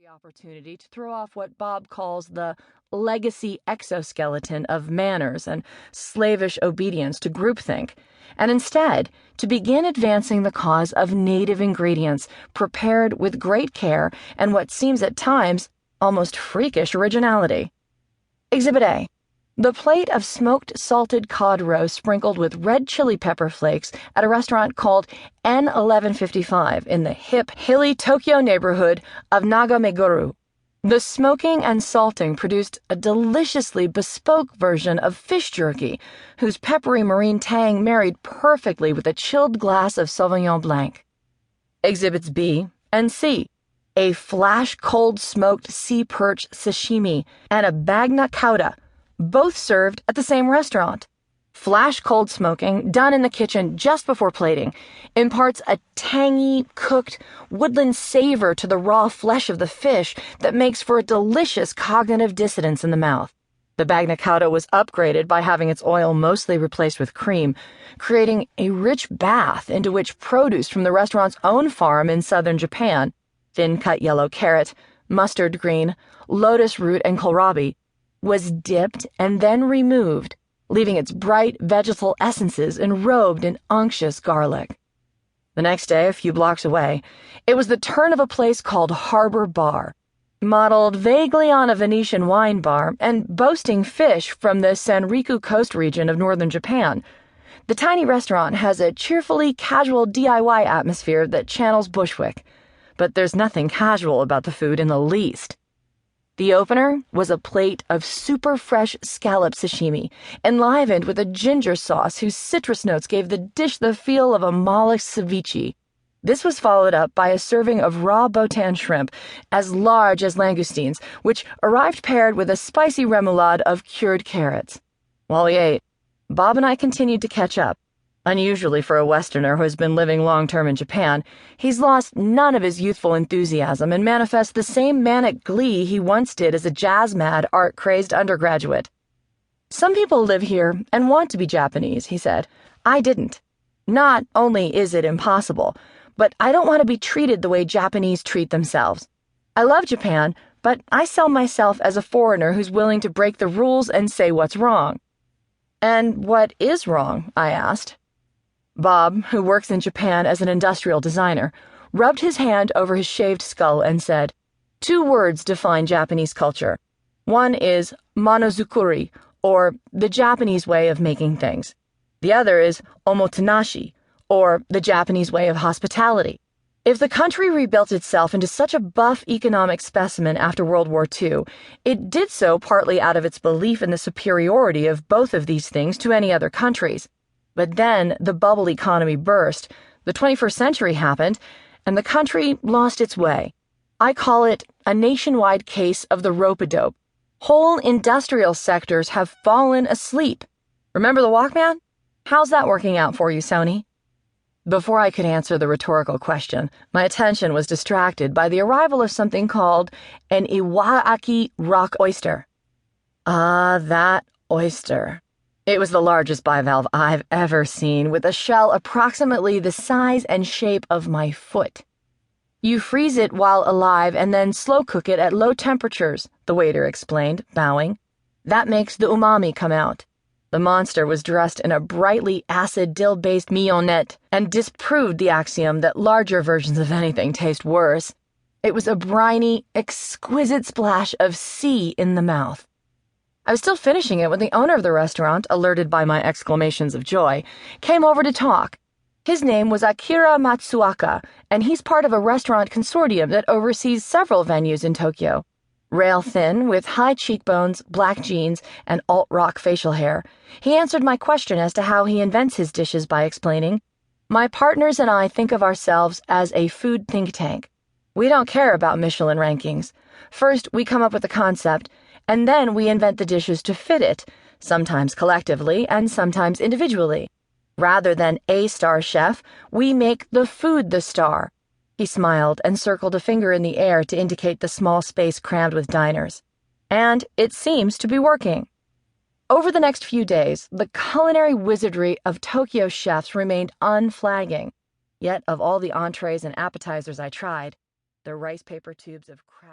opportunity to throw off what Bob calls the legacy exoskeleton of manners and slavish obedience to groupthink, and instead to begin advancing the cause of native ingredients prepared with great care and what seems at times almost freakish originality. Exhibit A. The plate of smoked salted cod roe sprinkled with red chili pepper flakes at a restaurant called N1155 in the hip, hilly Tokyo neighborhood of Nagameguro. The smoking and salting produced a deliciously bespoke version of fish jerky, whose peppery marine tang married perfectly with a chilled glass of Sauvignon Blanc. Exhibits B and C. A flash cold smoked sea perch sashimi and a bagna cauda, both served at the same restaurant. Flash cold smoking, done in the kitchen just before plating, imparts a tangy, cooked, woodland savor to the raw flesh of the fish that makes for a delicious cognitive dissonance in the mouth. The bagna cauda was upgraded by having its oil mostly replaced with cream, creating a rich bath into which produce from the restaurant's own farm in southern Japan, thin-cut yellow carrot, mustard green, lotus root, and kohlrabi, was dipped and then removed, leaving its bright vegetal essences enrobed in unctuous garlic. The next day, a few blocks away, it was the turn of a place called Harbor Bar, modeled vaguely on a Venetian wine bar and boasting fish from the Sanriku coast region of northern Japan. The tiny restaurant has a cheerfully casual DIY atmosphere that channels Bushwick, but there's nothing casual about the food in the least. The opener was a plate of super fresh scallop sashimi, enlivened with a ginger sauce whose citrus notes gave the dish the feel of a mollusk ceviche. This was followed up by a serving of raw botan shrimp, as large as langoustines, which arrived paired with a spicy remoulade of cured carrots. While we ate, Bob and I continued to catch up. Unusually for a Westerner who has been living long-term in Japan, he's lost none of his youthful enthusiasm and manifests the same manic glee he once did as a jazz-mad, art-crazed undergraduate. "Some people live here and want to be Japanese," he said. "I didn't. Not only is it impossible, but I don't want to be treated the way Japanese treat themselves. I love Japan, but I sell myself as a foreigner who's willing to break the rules and say what's wrong." "And what is wrong?" I asked. Bob, who works in Japan as an industrial designer, rubbed his hand over his shaved skull and said, "Two words define Japanese culture. One is monozukuri, or the Japanese way of making things. The other is omotenashi, or the Japanese way of hospitality. If the country rebuilt itself into such a buff economic specimen after World War II, it did so partly out of its belief in the superiority of both of these things to any other countries. But then the bubble economy burst, the 21st century happened, and the country lost its way. I call it a nationwide case of the rope-a-dope. Whole industrial sectors have fallen asleep. Remember the Walkman? How's that working out for you, Sony?" Before I could answer the rhetorical question, my attention was distracted by the arrival of something called an iwaaki rock oyster. Ah, that oyster. It was the largest bivalve I've ever seen, with a shell approximately the size and shape of my foot. "You freeze it while alive and then slow cook it at low temperatures," the waiter explained, bowing. "That makes the umami come out." The monster was dressed in a brightly acid dill-based mignonette and disproved the axiom that larger versions of anything taste worse. It was a briny, exquisite splash of sea in the mouth. I was still finishing it when the owner of the restaurant, alerted by my exclamations of joy, came over to talk. His name was Akira Matsuaka, and he's part of a restaurant consortium that oversees several venues in Tokyo. Rail-thin, with high cheekbones, black jeans, and alt-rock facial hair, he answered my question as to how he invents his dishes by explaining, "My partners and I think of ourselves as a food think tank. We don't care about Michelin rankings. First, we come up with the concept, and then we invent the dishes to fit it, sometimes collectively and sometimes individually. Rather than a star chef, we make the food the star." He smiled and circled a finger in the air to indicate the small space crammed with diners. "And it seems to be working." Over the next few days, the culinary wizardry of Tokyo chefs remained unflagging. Yet of all the entrees and appetizers I tried, the rice paper tubes of crab